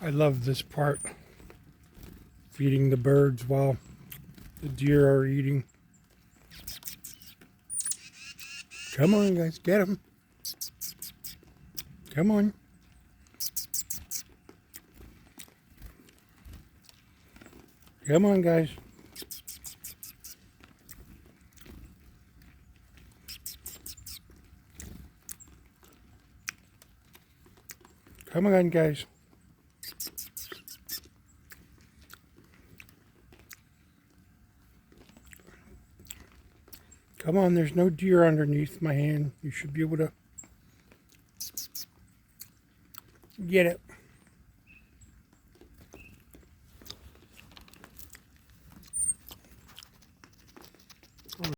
I love this part. Feeding the birds while the deer are eating. Come on, guys, get them. Come on. Come on, guys. Come on, guys. Come on, there's no deer underneath my hand. You should be able to get it.